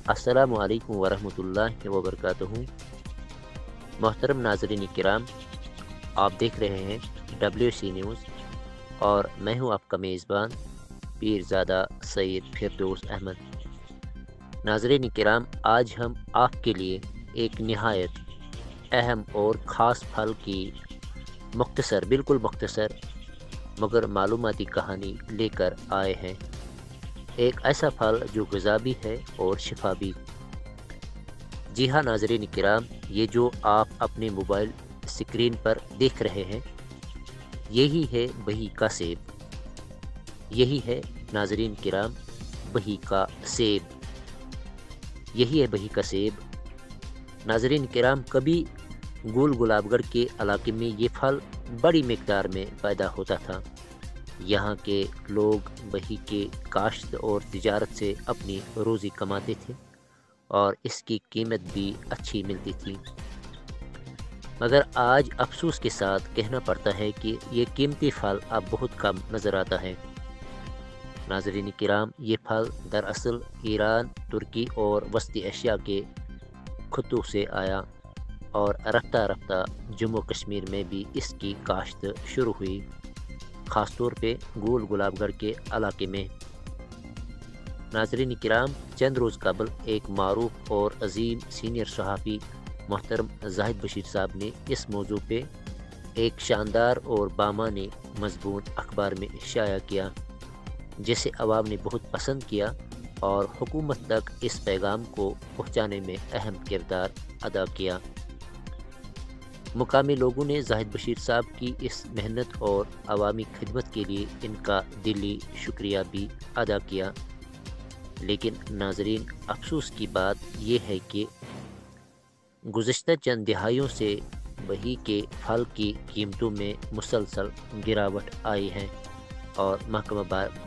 अस्सलामु अलैकुम वरहमतुल्लाहि वबरकातुहू। मोहतरम नाज़रीन किराम, आप देख रहे हैं WC न्यूज़ और मैं हूं आपका मेज़बान पीरज़ादा सैयद फिरदौस अहमद। नाज़रीन किराम, आज हम आपके लिए एक निहायत अहम और ख़ास फल की बिल्कुल मुख्तसर मगर मालूमाती कहानी लेकर आए हैं। एक ऐसा फल जो ग़िज़ा भी है और शिफा भी। जी हाँ नाज़रीन किराम, ये जो आप अपने मोबाइल स्क्रीन पर देख रहे हैं, यही है बही का सेब। यही है नाज़रीन किराम बही का सेब। यही है बही का सेब। नाज़रीन किराम, कभी गुल गुलाबगढ़ के इलाके में ये फल बड़ी मिकदार में पैदा होता था। यहाँ के लोग बही के काश्त और तिजारत से अपनी रोज़ी कमाते थे और इसकी कीमत भी अच्छी मिलती थी। मगर आज अफसोस के साथ कहना पड़ता है कि ये कीमती फल अब बहुत कम नज़र आता है। नाज़रीन किराम, ये फल दरअसल ईरान, तुर्की और वस्ती एशिया के खत्तों से आया और रफ्ता रफ्ता जम्मू कश्मीर में भी इसकी काश्त शुरू हुई, ख़ास तौर पे गुल गुलाबगढ़ के इलाके में। नाज़रीन किराम, चंद रोज़ कबल एक मारूफ और अजीम सीनियर सहाफ़ी मोहतरम जाहिद बशीर साहब ने इस मौजू पे एक शानदार और बामाने मज़बून अखबार में शाया किया, जिसे अवाम ने बहुत पसंद किया और हुकूमत तक इस पैगाम को पहुँचाने में अहम किरदार अदा किया। मुकामी लोगों ने जाहिद बशीर साहब की इस मेहनत और अवामी खिदमत के लिए इनका दिली शुक्रिया भी अदा किया। लेकिन नाज़रीन, अफसोस की बात यह है कि गुज़श्ता चंद दिहाइयों से बही के फल की कीमतों में मुसलसल गिरावट आई है और महकमा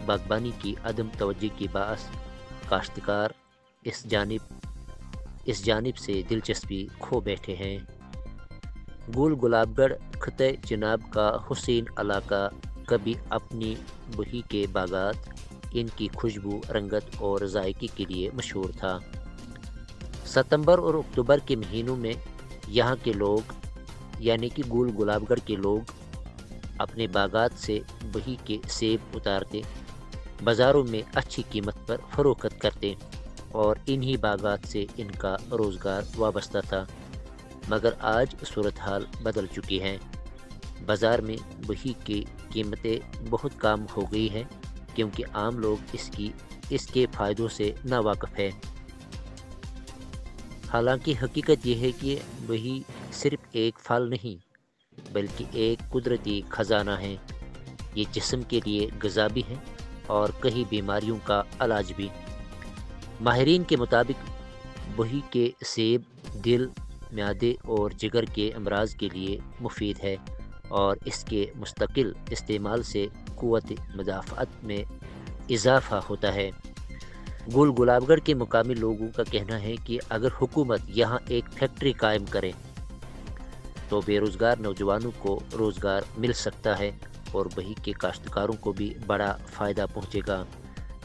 बागबानी की अदम तवज्जो की बाअस काश्तकार इस जानिब से दिलचस्पी खो बैठे हैं। गुल गुलाबगढ़ खत्ते चिनाब का हुसैन इलाका कभी अपनी बही के बागात, इनकी खुशबू, रंगत और जायके के लिए मशहूर था। सितंबर और अक्टूबर के महीनों में यहाँ के लोग यानी कि गुल गुलाबगढ़ के लोग अपने बागात से बही के सेब उतारते, बाज़ारों में अच्छी कीमत पर फ़रोख्त करते और इन्हीं बागात से इनका रोज़गार वाबस्ता था। मगर आज सूरत हाल बदल चुकी है। बाज़ार में बही की कीमतें बहुत कम हो गई हैं क्योंकि आम लोग इसके फ़ायदों से नावाकिफ़ है। हालांकि हकीकत यह है कि बही सिर्फ़ एक फल नहीं बल्कि एक कुदरती ख़जाना है। ये जिस्म के लिए ग़िज़ा भी है और कई बीमारियों का इलाज भी। माहिरीन के मुताबिक बही के सेब दिल, म्यादे और जिगर के अमराज के लिए मुफीद है और इसके मुस्तकिल इस्तेमाल से क़ुव्वत मुदाफ़अत में इजाफ़ा होता है। गुल गुलाबगढ़ के मुकामी लोगों का कहना है कि अगर हुकूमत यहाँ एक फैक्ट्री कायम करे तो बेरोज़गार नौजवानों को रोज़गार मिल सकता है और बही के काश्तकारों को भी बड़ा फ़ायदा पहुँचेगा।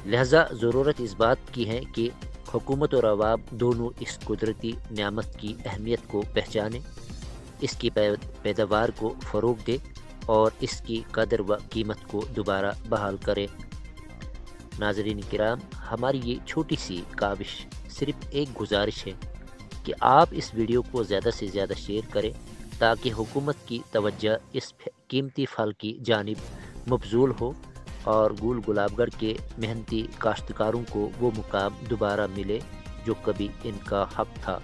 लिहाजा ज़रूरत इस बात की है कि हुकूमत और अवाम दोनों इस कुदरती नियामत की अहमियत को पहचाने, इसकी पैदावार को फ़रोग़ दे और इसकी कदर व कीमत को दोबारा बहाल करे। नाज़रीन किराम, हमारी ये छोटी सी काविश सिर्फ़ एक गुजारिश है कि आप इस वीडियो को ज़्यादा से ज़्यादा शेयर करें ताकि हुकूमत की तवज्जो इस कीमती फल की जानिब मबज़ूल हो और गुल गुलाबगढ़ के मेहनती काश्तकारों को वो मुकाम दोबारा मिले जो कभी इनका हक़ था।